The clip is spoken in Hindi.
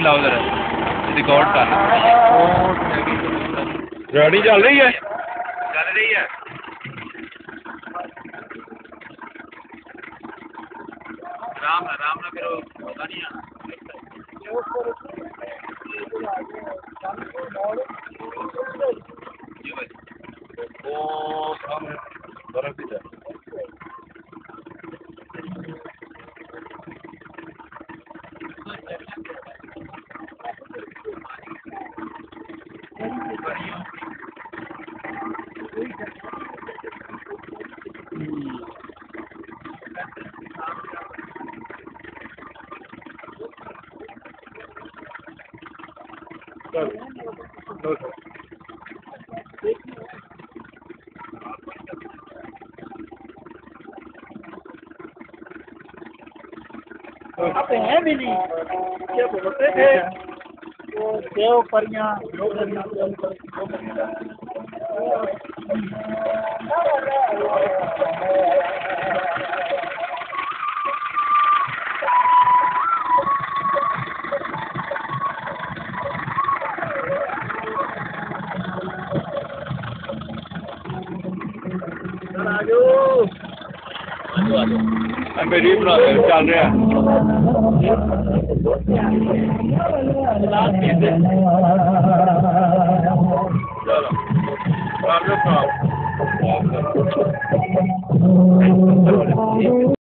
लाओ जरा रिकॉर्ड कर रेडी चल रही है आराम ना करो पता नहीं आना ओ सामने बर्फ भी है अब हैं भी नहीं ये बोलते थे वो देव परियां मेरी बना चल रहा चलो